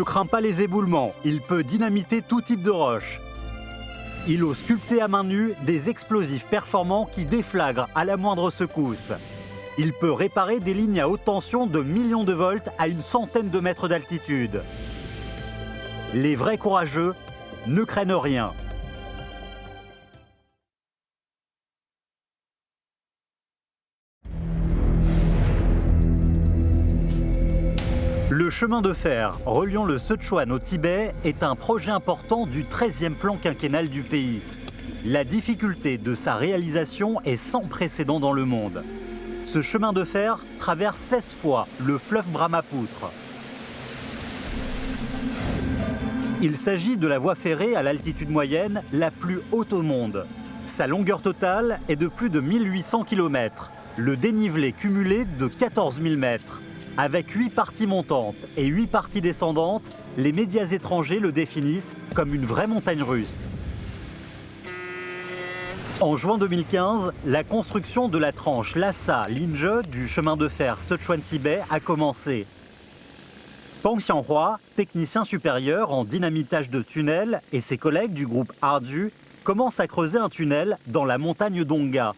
ne craint pas les éboulements, il peut dynamiter tout type de roche. Il ose sculpter à main nue des explosifs performants qui déflagrent à la moindre secousse. Il peut réparer des lignes à haute tension de millions de volts à une centaine de mètres d'altitude. Les vrais courageux ne craignent rien. Le chemin de fer reliant le Sichuan au Tibet est un projet important du 13e plan quinquennal du pays. La difficulté de sa réalisation est sans précédent dans le monde. Ce chemin de fer traverse 16 fois le fleuve Brahmapoutre. Il s'agit de la voie ferrée à l'altitude moyenne la plus haute au monde. Sa longueur totale est de plus de 1800 km, le dénivelé cumulé de 14 000 mètres. Avec 8 parties montantes et 8 parties descendantes, les médias étrangers le définissent comme une vraie montagne russe. En juin 2015, la construction de la tranche Lhasa-Linzhe du chemin de fer Sichuan-Tibet a commencé. Peng Xianghua, technicien supérieur en dynamitage de tunnels, et ses collègues du groupe Ardu commencent à creuser un tunnel dans la montagne Dongha.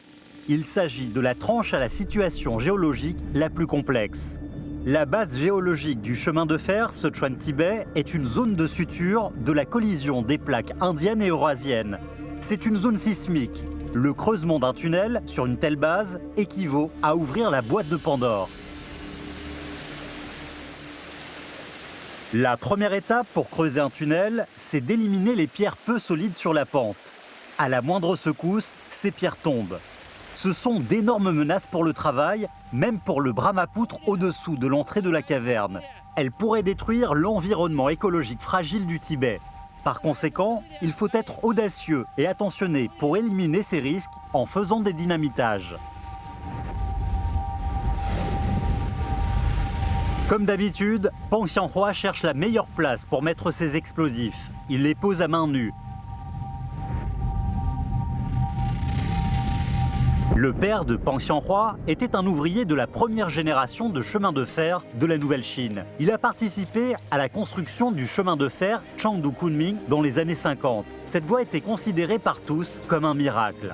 Il s'agit de la tranche à la situation géologique la plus complexe. La base géologique du chemin de fer Sichuan-Tibet est une zone de suture de la collision des plaques indiennes et eurasiennes. C'est une zone sismique. Le creusement d'un tunnel sur une telle base équivaut à ouvrir la boîte de Pandore. La première étape pour creuser un tunnel, c'est d'éliminer les pierres peu solides sur la pente. À la moindre secousse, ces pierres tombent. Ce sont d'énormes menaces pour le travail, même pour le Brahmapoutre au-dessous de l'entrée de la caverne. Elles pourraient détruire l'environnement écologique fragile du Tibet. Par conséquent, il faut être audacieux et attentionné pour éliminer ces risques en faisant des dynamitages. Comme d'habitude, Peng Xianghua cherche la meilleure place pour mettre ses explosifs. Il les pose à main nue. Le père de Peng Xianghua était un ouvrier de la première génération de chemin de fer de la Nouvelle-Chine. Il a participé à la construction du chemin de fer Chengdu-Kunming dans les années 50. Cette voie était considérée par tous comme un miracle.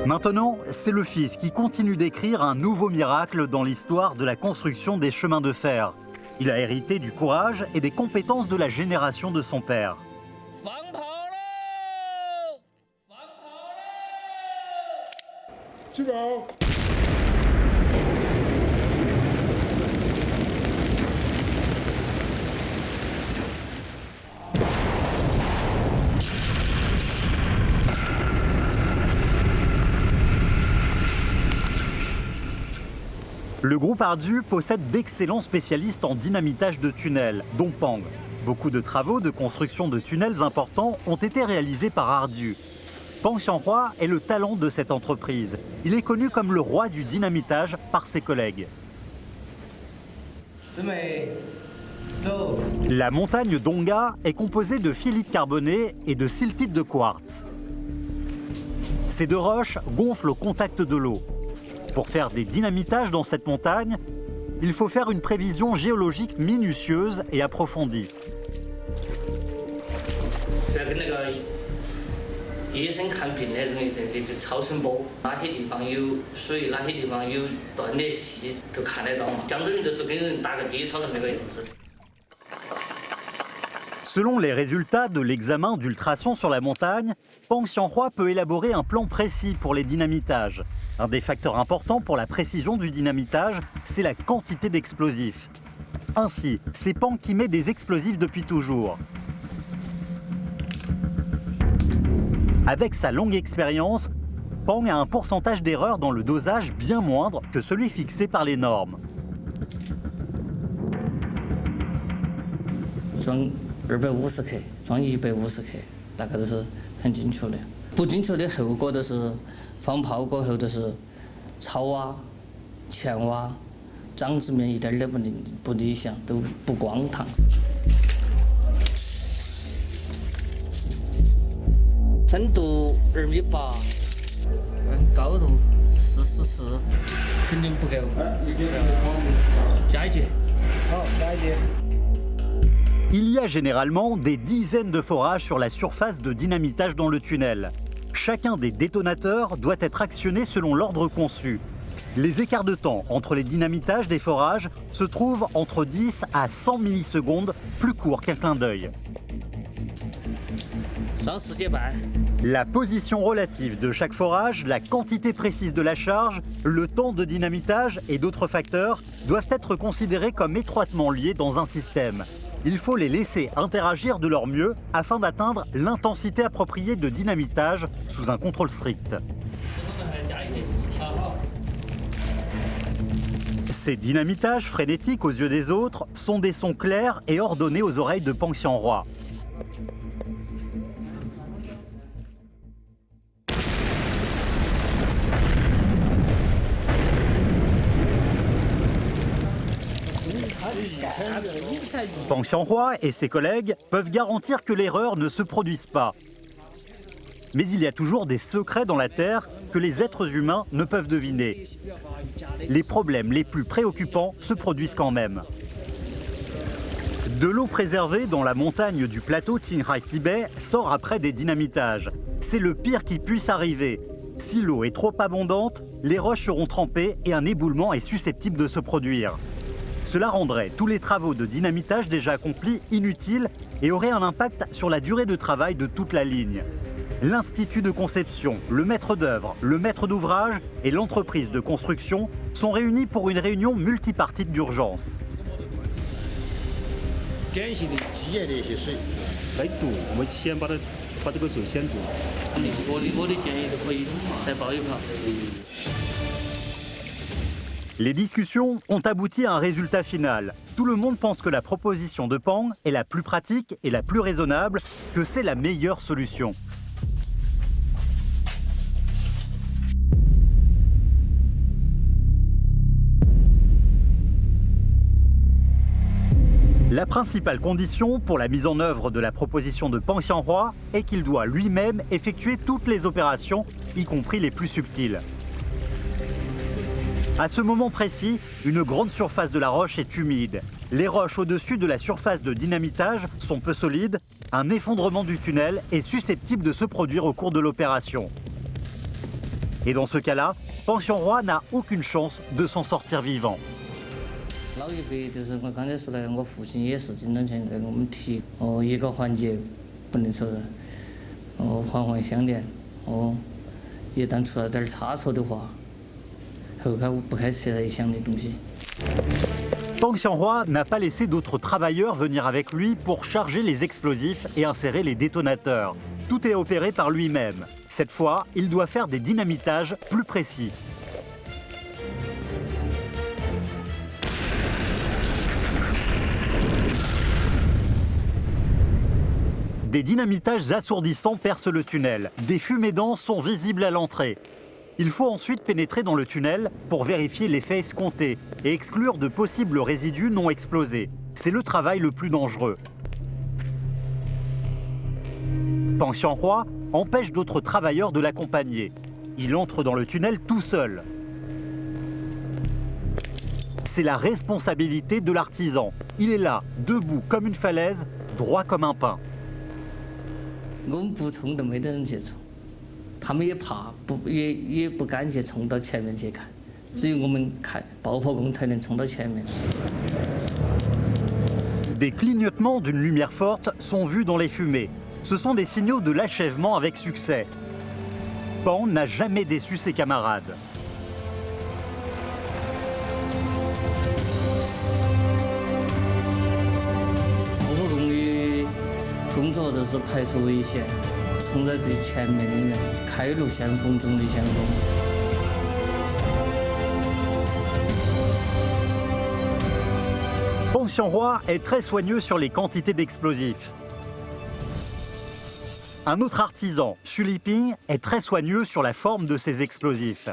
Maintenant, c'est le fils qui continue d'écrire un nouveau miracle dans l'histoire de la construction des chemins de fer. Il a hérité du courage et des compétences de la génération de son père. Le groupe Ardu possède d'excellents spécialistes en dynamitage de tunnels, dont Peng. Beaucoup de travaux de construction de tunnels importants ont été réalisés par Ardu. Peng Xianghua est le talent de cette entreprise. Il est connu comme le roi du dynamitage par ses collègues. La montagne Dongha est composée de phyllite carboné et de siltite de quartz. Ces deux roches gonflent au contact de l'eau. Pour faire des dynamitages dans cette montagne, il faut faire une prévision géologique minutieuse et approfondie. Selon les résultats de l'examen d'ultrasons sur la montagne, Peng Xianghua peut élaborer un plan précis pour les dynamitages. Un des facteurs importants pour la précision du dynamitage, c'est la quantité d'explosifs. Ainsi, c'est Peng qui met des explosifs depuis toujours. Avec sa longue expérience, Peng a un pourcentage d'erreur dans le dosage bien moindre que celui fixé par les normes. 长子面一点都不理想，都不光烫。深度2.8米，高度44，肯定不够。加一节。好，加一节。 Il y a généralement des dizaines de forages sur la surface de dynamitage dans le tunnel. Chacun des détonateurs doit être actionné selon l'ordre conçu. Les écarts de temps entre les dynamitages des forages se trouvent entre 10 à 100 millisecondes, plus courts qu'un clin d'œil. La position relative de chaque forage, la quantité précise de la charge, le temps de dynamitage et d'autres facteurs doivent être considérés comme étroitement liés dans un système. Il faut les laisser interagir de leur mieux afin d'atteindre l'intensité appropriée de dynamitage sous un contrôle strict. Ces dynamitages frénétiques aux yeux des autres sont des sons clairs et ordonnés aux oreilles de Peng Xianghua. Peng Xianghua et ses collègues peuvent garantir que l'erreur ne se produise pas. Mais il y a toujours des secrets dans la Terre que les êtres humains ne peuvent deviner. Les problèmes les plus préoccupants se produisent quand même. De l'eau préservée dans la montagne du plateau Qinghai-Tibet sort après des dynamitages. C'est le pire qui puisse arriver. Si l'eau est trop abondante, les roches seront trempées et un éboulement est susceptible de se produire. Cela rendrait tous les travaux de dynamitage déjà accomplis inutiles et aurait un impact sur la durée de travail de toute la ligne. L'institut de conception, le maître d'œuvre, le maître d'ouvrage et l'entreprise de construction sont réunis pour une réunion multipartite d'urgence. Les discussions ont abouti à un résultat final. Tout le monde pense que la proposition de Peng est la plus pratique et la plus raisonnable, que c'est la meilleure solution. La principale condition pour la mise en œuvre de la proposition de Peng Xianghua est qu'il doit lui-même effectuer toutes les opérations, y compris les plus subtiles. À ce moment précis, une grande surface de la roche est humide. Les roches au-dessus de la surface de dynamitage sont peu solides. Un effondrement du tunnel est susceptible de se produire au cours de l'opération. Et dans ce cas-là, Peng Xianghua n'a aucune chance de s'en sortir vivant. 老一辈就是我刚才说的，我父亲也是经常前给我们提一个环节不能说环环相连一旦出了点差错的话，后开不开设想的东西。 Peng Xianghua n'a pas laissé d'autres travailleurs venir avec lui pour charger les explosifs et insérer les détonateurs. Tout est opéré par lui-même. Cette fois, il doit faire des dynamitages plus précis. Des dynamitages assourdissants percent le tunnel. Des fumées denses sont visibles à l'entrée. Il faut ensuite pénétrer dans le tunnel pour vérifier l'effet escompté et exclure de possibles résidus non explosés. C'est le travail le plus dangereux. Peng Xianghua empêche d'autres travailleurs de l'accompagner. Il entre dans le tunnel tout seul. C'est la responsabilité de l'artisan. Il est là, debout comme une falaise, droit comme un pin. 我们不冲都没得人去冲，他们也怕，也不敢去冲到前面去看，只有我们看爆破工才能冲到前面。Des clignotements d'une lumière forte sont vus dans les fumées. Ce sont des signaux de l'achèvement avec succès. Peng n'a jamais déçu ses camarades. 工作都是排除危险，冲在最前面的人，开路先锋中的先锋。Peng Xianghua est très soigneux sur les quantités d'explosifs. Un autre artisan, Xu Liping, est très soigneux sur la forme de ses explosifs.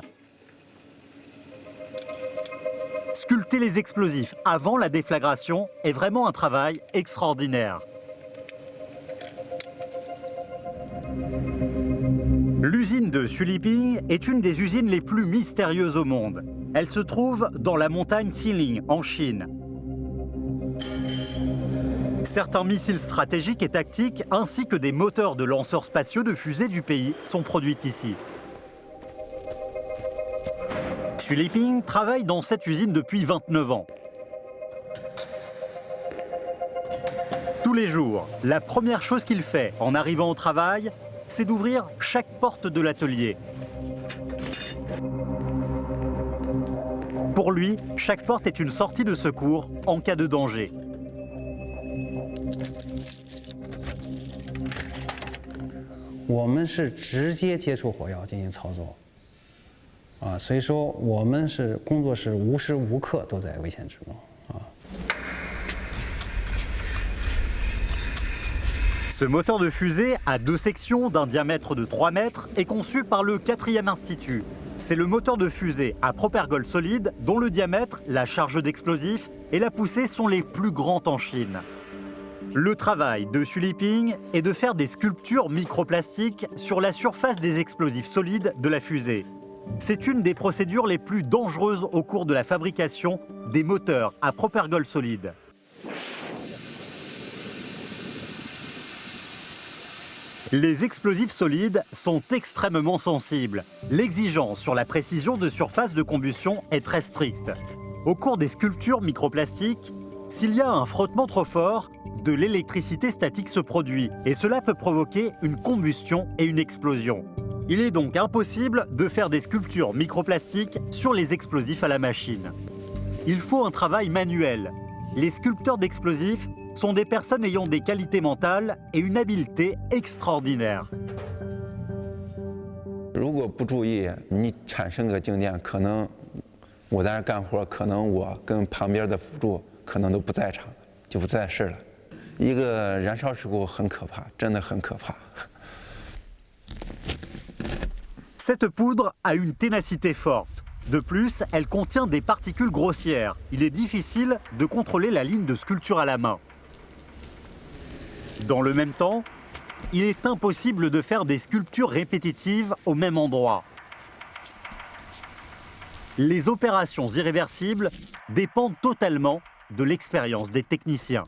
Sculpter les explosifs avant la déflagration est vraiment un travail extraordinaire. L'usine de Suliping est une des usines les plus mystérieuses au monde. Elle se trouve dans la montagne Xiling, en Chine. Certains missiles stratégiques et tactiques, ainsi que des moteurs de lanceurs spatiaux de fusées du pays, sont produits ici. Suliping travaille dans cette usine depuis 29 ans. Tous les jours, la première chose qu'il fait en arrivant au travail, c'est d'ouvrir chaque porte de l'atelier. Pour lui, chaque porte est une sortie de secours en cas de danger. Nous sommes directement接触火药进行操作，所以说我们是工作是无时无刻都在危险之中。Ce moteur de fusée à 2 sections d'un diamètre de 3 mètres est conçu par le 4e institut. C'est le moteur de fusée à propergol solide dont le diamètre, la charge d'explosifs et la poussée sont les plus grands en Chine. Le travail de Suliping est de faire des sculptures microplastiques sur la surface des explosifs solides de la fusée. C'est une des procédures les plus dangereuses au cours de la fabrication des moteurs à propergol solide. Les explosifs solides sont extrêmement sensibles. L'exigence sur la précision de surface de combustion est très stricte. Au cours des sculptures microplastiques, s'il y a un frottement trop fort, de l'électricité statique se produit et cela peut provoquer une combustion et une explosion. Il est donc impossible de faire des sculptures microplastiques sur les explosifs à la machine. Il faut un travail manuel. Les sculpteurs d'explosifs sont des personnes ayant des qualités mentales et une habileté extraordinaire. 如果不注意，你产生个静电，可能我在那干活，可能我跟旁边的辅助可能都不在场，就不在世了。一个燃烧事故很可怕，真的很可怕。Cette poudre a une ténacité forte. De plus, elle contient des particules grossières. Il est difficile de contrôler la ligne de sculpture à la main. Dans le même temps, il est impossible de faire des sculptures répétitives au même endroit. Les opérations irréversibles dépendent totalement de l'expérience des techniciens.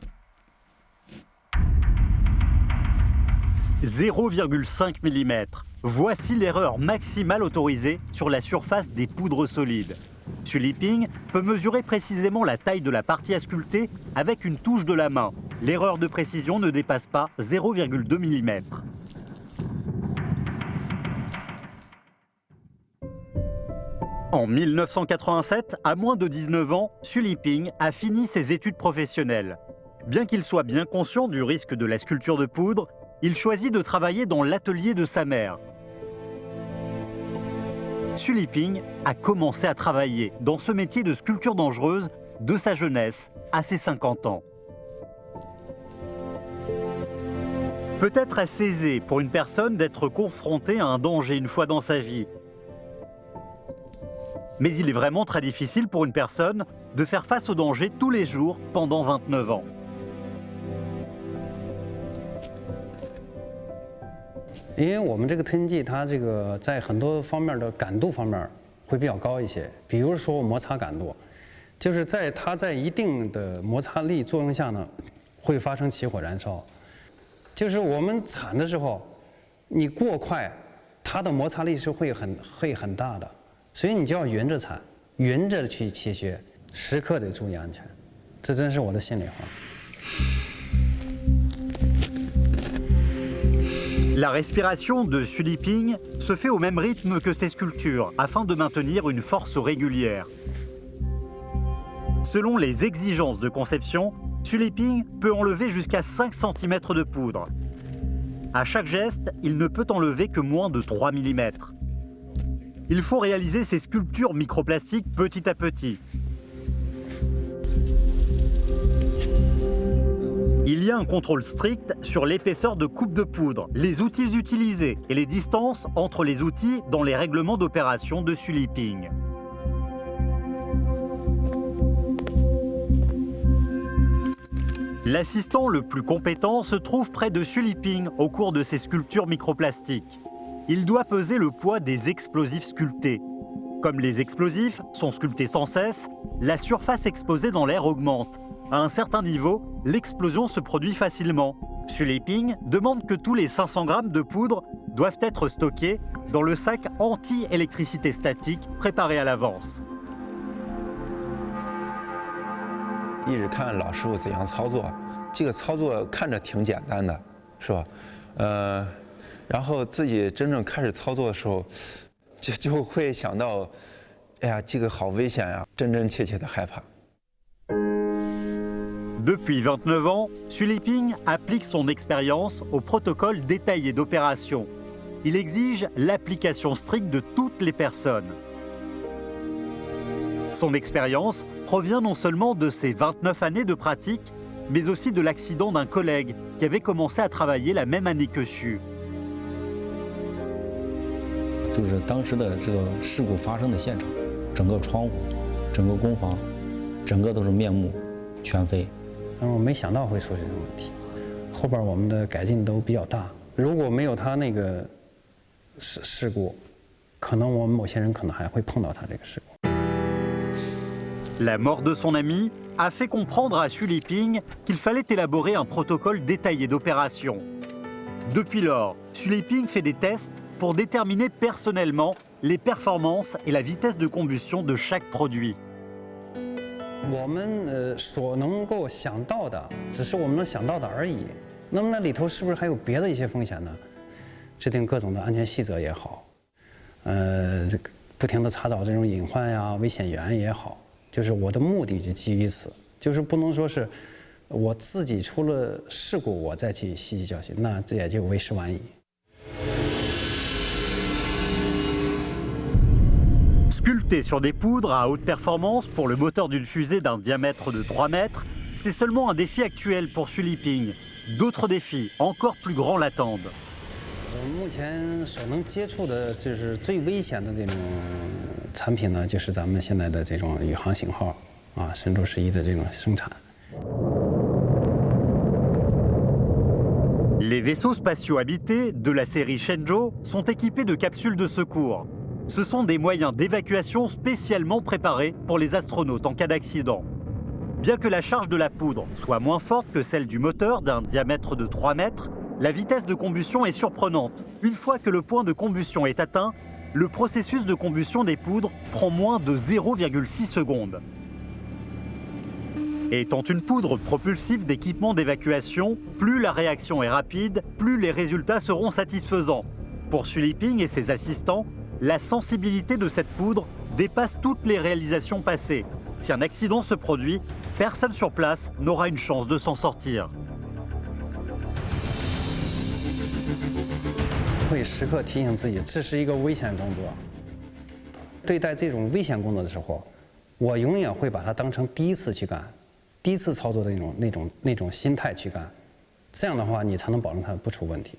0,5 mm. Voici l'erreur maximale autorisée sur la surface des poudres solides. Suliping peut mesurer précisément la taille de la partie à sculpter avec une touche de la main. L'erreur de précision ne dépasse pas 0,2 mm. En 1987, à moins de 19 ans, Suliping a fini ses études professionnelles. Bien qu'il soit bien conscient du risque de la sculpture de poudre, il choisit de travailler dans l'atelier de sa mère. Suliping a commencé à travailler dans ce métier de sculpture dangereuse de sa jeunesse à ses 50 ans. Peut-être assez aisé pour une personne d'être confrontée à un danger une fois dans sa vie. Mais il est vraiment très difficile pour une personne de faire face au danger tous les jours pendant 29 ans. 因为我们这个推进剂，它这个在很多方面的感度方面会比较高一些，比如说摩擦感度，就是它在一定的摩擦力作用下呢，会发生起火燃烧。就是我们铲的时候，你过快，它的摩擦力是会很大的，所以你就要匀着铲，匀着去切削，时刻得注意安全。这真是我的心里话。 La respiration de Suliping se fait au même rythme que ses sculptures afin de maintenir une force régulière. Selon les exigences de conception, Suliping peut enlever jusqu'à 5 cm de poudre. À chaque geste, il ne peut enlever que moins de 3 mm. Il faut réaliser ces sculptures microplastiques petit à petit. Il y a un contrôle strict sur l'épaisseur de coupe de poudre, les outils utilisés et les distances entre les outils dans les règlements d'opération de Suliping. L'assistant le plus compétent se trouve près de Xu Liping au cours de ses sculptures microplastiques. Il doit peser le poids des explosifs sculptés. Comme les explosifs sont sculptés sans cesse, la surface exposée dans l'air augmente. À un certain niveau, l'explosion se produit facilement. Xu Liping demande que tous les 500 grammes de poudre doivent être stockés dans le sac anti-électricité statique préparé à l'avance. 一直看老师傅怎样操作，这个操作看着挺简单的，是吧？然后自己真正开始操作的时候，就会想到，哎呀，这个好危险呀，真切切的害怕。 Depuis 29 ans, Xu Liping applique son expérience au protocole détaillé d'opération. Il exige l'application stricte de toutes les personnes. Son expérience provient non seulement de ses 29 années de pratique, mais aussi de l'accident d'un collègue qui avait commencé à travailler la même année que Xu. 就是当时的这个事故发生的现场，整个窗户、整个工房，整个都是面目全非。但是我没想到会出现这种问题，后边我们的改进都比较大。如果没有他那个事故，可能我们某些人可能还会碰到他这个事故。 La mort de son ami a fait comprendre à Xu Liping qu'il fallait élaborer un protocole détaillé d'opération. Depuis lors, Xu Liping fait des tests pour déterminer personnellement les performances et la vitesse de combustion de chaque produit. 我们所能够想到的，只是我们能想到的而已。那么那里头是不是还有别的一些风险呢？制定各种的安全细则也好，这个不停地查找这种隐患呀、危险源也好。 就是我的目的就基于此，就是不能说是我自己出了事故我再去吸取教训，那这也就为时晚矣。Sculpté sur des poudres à haute performance pour le moteur d'une fusée d'un diamètre de 3 mètres, c'est seulement un défi actuel pour Xu Liping. D'autres défis encore plus grands l'attendent. 我目前所能接触的就是最危险的这种产品呢，就是咱们现在的这种宇航型号啊，神舟11的这种生产。 Les vaisseaux spatiaux habités de la série Shenzhou sont équipés de capsules de secours. Ce sont des moyens d'évacuation spécialement préparés pour les astronautes en cas d'accident. Bien que la charge de la poudre soit moins forte que celle du moteur d'un diamètre de 3 mètres, la vitesse de combustion est surprenante. Une fois que le point de combustion est atteint, le processus de combustion des poudres prend moins de 0,6 secondes. Étant une poudre propulsive d'équipement d'évacuation, plus la réaction est rapide, plus les résultats seront satisfaisants. Pour Xu Liping et ses assistants, la sensibilité de cette poudre dépasse toutes les réalisations passées. Si un accident se produit, personne sur place n'aura une chance de s'en sortir. 会时刻提醒自己，这是一个危险工作。对待这种危险工作的时候，我永远会把它当成第一次去干，第一次操作的那种心态去干。这样的话，你才能保证它不出问题。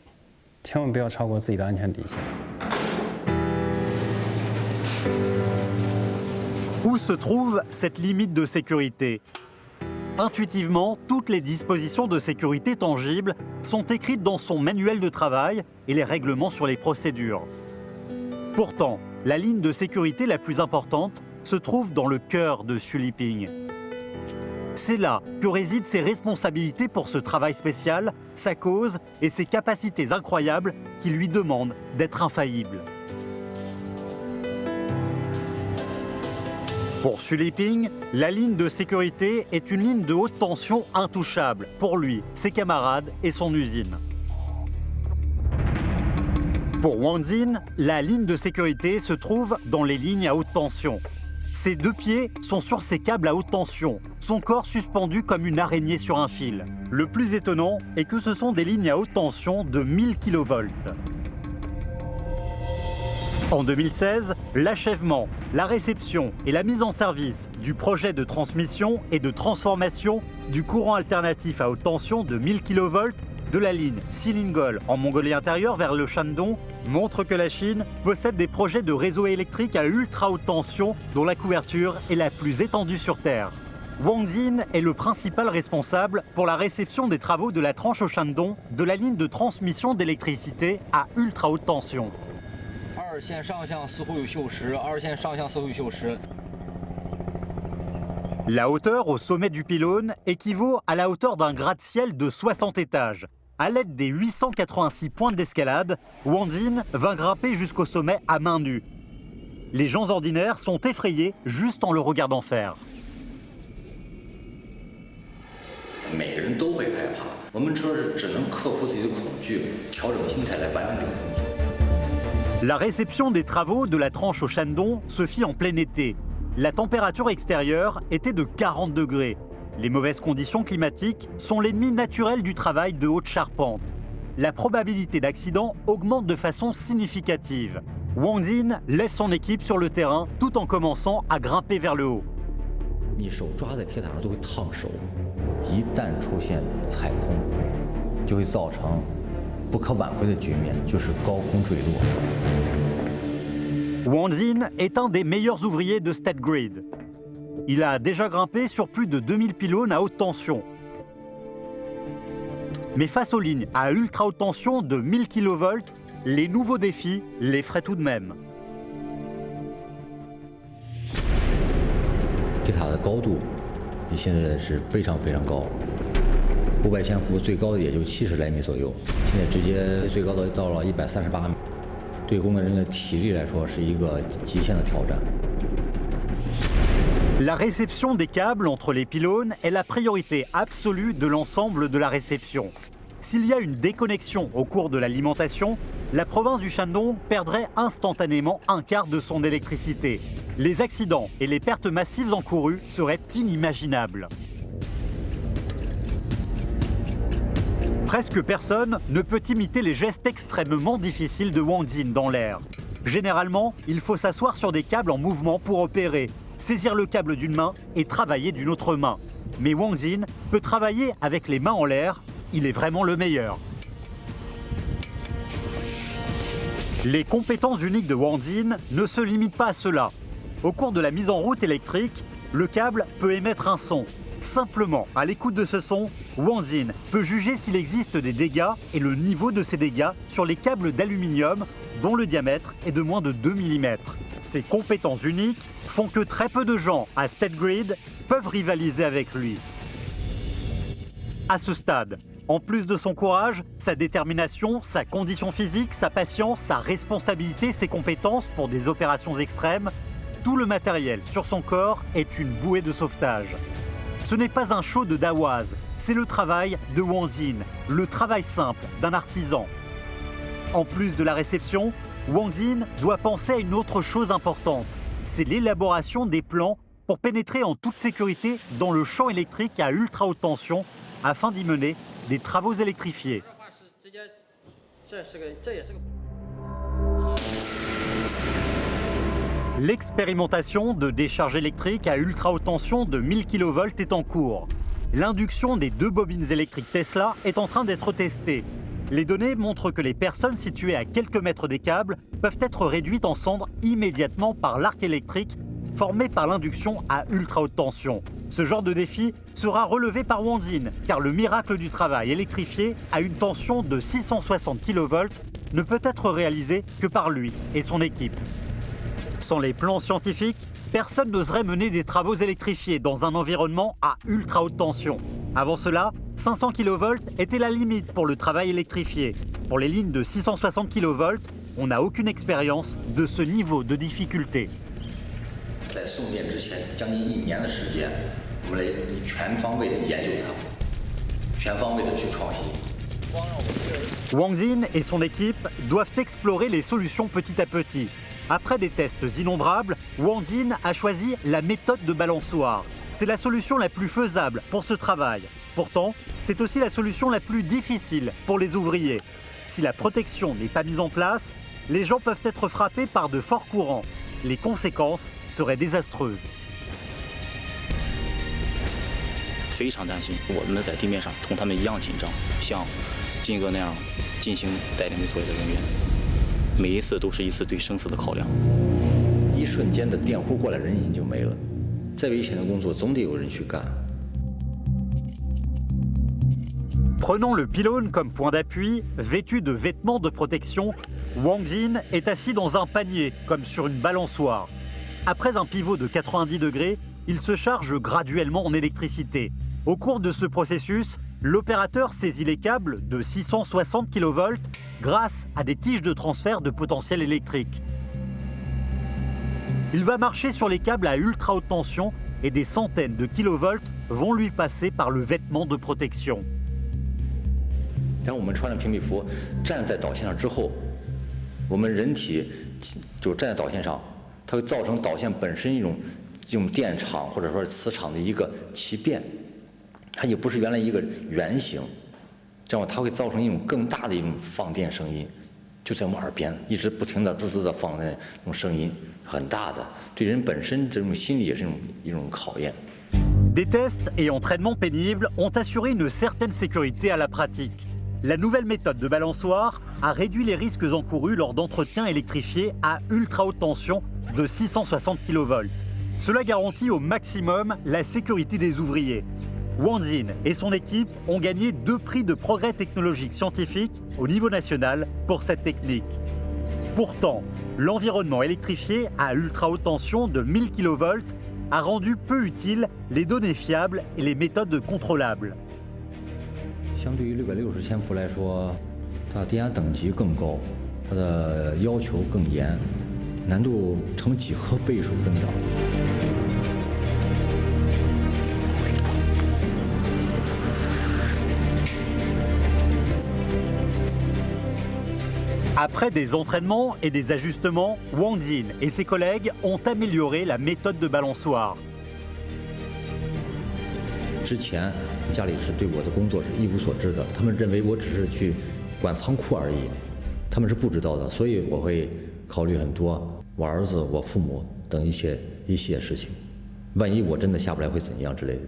千万不要超过自己的安全底线。 Où se trouve cette limite de sécurité? Intuitivement, toutes les dispositions de sécurité tangibles sont écrites dans son manuel de travail et les règlements sur les procédures. Pourtant, la ligne de sécurité la plus importante se trouve dans le cœur de Xu Liping. C'est là que résident ses responsabilités pour ce travail spécial, sa cause et ses capacités incroyables qui lui demandent d'être infaillible. Pour Xu Liping, la ligne de sécurité est une ligne de haute tension intouchable pour lui, ses camarades et son usine. Pour Wang Xin, la ligne de sécurité se trouve dans les lignes à haute tension. Ses deux pieds sont sur ces câbles à haute tension, son corps suspendu comme une araignée sur un fil. Le plus étonnant est que ce sont des lignes à haute tension de 1000 kV. En 2016, l'achèvement, la réception et la mise en service du projet de transmission et de transformation du courant alternatif à haute tension de 1000 kV de la ligne Silingol en Mongolie intérieure vers le Shandong montrent que la Chine possède des projets de réseau électrique à ultra haute tension dont la couverture est la plus étendue sur Terre. Wang Jin est le principal responsable pour la réception des travaux de la tranche au Shandong de la ligne de transmission d'électricité à ultra haute tension. La hauteur au sommet du pylône équivaut à la hauteur d'un gratte-ciel de 60 étages. À l'aide des 886 points d'escalade, Wang Jin va grimper jusqu'au sommet à main nue. Les gens ordinaires sont effrayés juste en le regardant faire. La réception des travaux de la tranche au Shandong se fit en plein été. La température extérieure était de 40 degrés. Les mauvaises conditions climatiques sont l'ennemi naturel du travail de haute charpente. La probabilité d'accident augmente de façon significative. Wang Jin laisse son équipe sur le terrain tout en commençant à grimper vers le haut. 你手抓在铁塔上都会烫手，一旦出现踩空，就会造成不可挽回的局面，就是高空坠落。 Wang Jin est un des meilleurs ouvriers de StatGrid. Il a déjà grimpé sur plus de 2000 pylônes à haute tension. Mais face aux lignes à ultra haute tension de 1000 kV, les nouveaux défis l'effraient tout de même. 铁塔的高度比现在是非常高，500千伏最高的也就70来米左右，现在直接最高的到了138米，对工作人员的体力来说是一个极限的挑战。 La réception des câbles entre les pylônes est la priorité absolue de l'ensemble de la réception. S'il y a une déconnexion au cours de l'alimentation, la province du Shandong perdrait instantanément un quart de son électricité. Les accidents et les pertes massives encourues seraient inimaginables. Presque personne ne peut imiter les gestes extrêmement difficiles de Wang Jin dans l'air. Généralement, il faut s'asseoir sur des câbles en mouvement pour opérer, saisir le câble d'une main et travailler d'une autre main. Mais Wang Jin peut travailler avec les mains en l'air, il est vraiment le meilleur. Les compétences uniques de Wang Jin ne se limitent pas à cela. Au cours de la mise en route électrique, le câble peut émettre un son. Simplement, à l'écoute de ce son, Wang Jin peut juger s'il existe des dégâts et le niveau de ces dégâts sur les câbles d'aluminium dont le diamètre est de moins de 2 mm. Ces compétences uniques font que très peu de gens à StatGrid peuvent rivaliser avec lui. À ce stade, en plus de son courage, sa détermination, sa condition physique, sa patience, sa responsabilité, ses compétences pour des opérations extrêmes, tout le matériel sur son corps est une bouée de sauvetage. Ce n'est pas un show de Dawaz, c'est le travail de Wang Jin, le travail simple d'un artisan. En plus de la réception, Wang Jin doit penser à une autre chose importante, c'est l'élaboration des plans pour pénétrer en toute sécurité dans le champ électrique à ultra haute tension afin d'y mener des travaux électrifiés. L'expérimentation de décharge électrique à ultra haute tension de 1000 kV est en cours. L'induction des 2 bobines électriques Tesla est en train d'être testée. Les données montrent que les personnes situées à quelques mètres des câbles peuvent être réduites en cendres immédiatement par l'arc électrique formé par l'induction à ultra haute tension. Ce genre de défi sera relevé par Wang Jin, car le miracle du travail électrifié à une tension de 660 kV ne peut être réalisé que par lui et son équipe. Sans les plans scientifiques, personne n'oserait mener des travaux électrifiés dans un environnement à ultra haute tension. Avant cela, 500 kV était la limite pour le travail électrifié. Pour les lignes de 660 kV, on n'a aucune expérience de ce niveau de difficulté. 在送电之前，将近1年的时间，我们来全方位的研究它，全方位的去创新。 Wang Jin et son équipe doivent explorer les solutions petit à petit. Après des tests innombrables, Wang Jin a choisi la méthode de balançoire. C'est la solution la plus faisable pour ce travail. Pourtant, c'est aussi la solution la plus difficile pour les ouvriers. Si la protection n'est pas mise en place, les gens peuvent être frappés par de forts courants. Les conséquences seraient désastreuses. 非常担心，我们在地面上同他们一样紧张，像金哥那样进行带领所有的人员，每一次都是一次对生死的考量。一瞬间的电呼过来，人已经就没了。再危险的工作总得有人去干。 Prenant le pylône comme point d'appui, vêtu de vêtements de protection, Wang Jin est assis dans un panier, comme sur une balançoire. Après un pivot de 90 degrés, il se charge graduellement en électricité. Au cours de ce processus, l'opérateur saisit les câbles de 660 kV grâce à des tiges de transfert de potentiel électrique. Il va marcher sur les câbles à ultra haute tension et des centaines de kilovolts vont lui passer par le vêtement de protection. 当我们穿了屏蔽服站在导线上之后，我们人体就站在导线上，它会造成导线本身一种电场或者说磁场的一个奇变，它也不是原来一个圆形，这样它会造成一种更大的一种放电声音，就在我们耳边一直不停的滋滋的放的那种声音，很大的，对人本身这种心理也是一种考验。 Des tests et entraînements pénibles ont assuré une certaine sécurité à la pratique. La nouvelle méthode de balançoire a réduit les risques encourus lors d'entretiens électrifiés à ultra haute tension de 660 kV. Cela garantit au maximum la sécurité des ouvriers. Wang Jin et son équipe ont gagné 2 prix de progrès technologique scientifique au niveau national pour cette technique. Pourtant, l'environnement électrifié à ultra haute tension de 1000 kV a rendu peu utiles les données fiables et les méthodes contrôlables. 相对于660千伏来说，它电压等级更高，它的要求更严，难度成几何倍数增长。 Après des entraînements et des ajustements, Wang Jin et ses collègues ont amélioré la méthode de balançoire. 之前家里是对我的工作是一无所知的，他们认为我只是去管仓库而已，他们是不知道的，所以我会考虑很多我儿子、我父母等一些事情，万一我真的下不来会怎样之类的。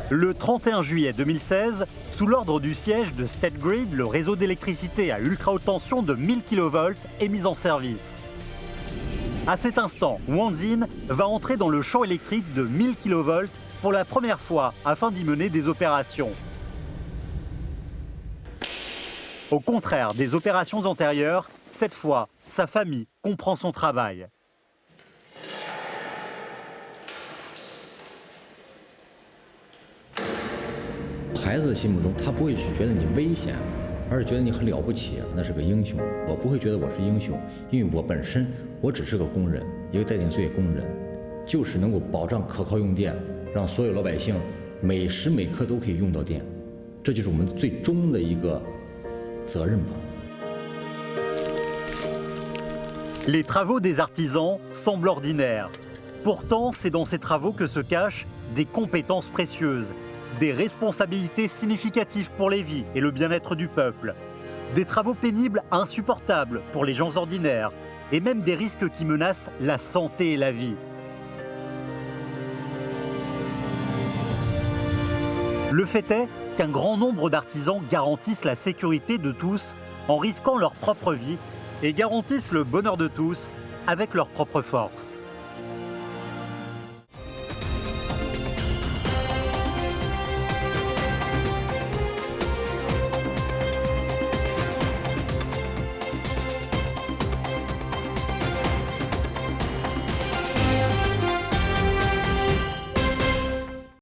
Le 31 juillet 2016, sous l'ordre du siège de State Grid, le réseau d'électricité à ultra haute tension de 1000 kV est mis en service. À cet instant, Wang Jin va entrer dans le champ électrique de 1000 kV pour la première fois afin d'y mener des opérations. Au contraire des opérations antérieures, cette fois, sa famille comprend son travail. 孩子心目中，他不会去觉得你危险，而是觉得你很了不起，那是个英雄。我不会觉得我是英雄，因为我本身我只是个工人，一个带电作业工人，就是能够保障可靠用电，让所有老百姓每时每刻都可以用到电，这就是我们最终的一个责任吧。 Les travaux des artisans semblent ordinaires. Pourtant, c'est dans ces travaux que se cachent des compétences précieuses, des responsabilités significatives pour les vies et le bien-être du peuple, des travaux pénibles insupportables pour les gens ordinaires, et même des risques qui menacent la santé et la vie. Le fait est qu'un grand nombre d'artisans garantissent la sécurité de tous en risquant leur propre vie et garantissent le bonheur de tous avec leur propre force.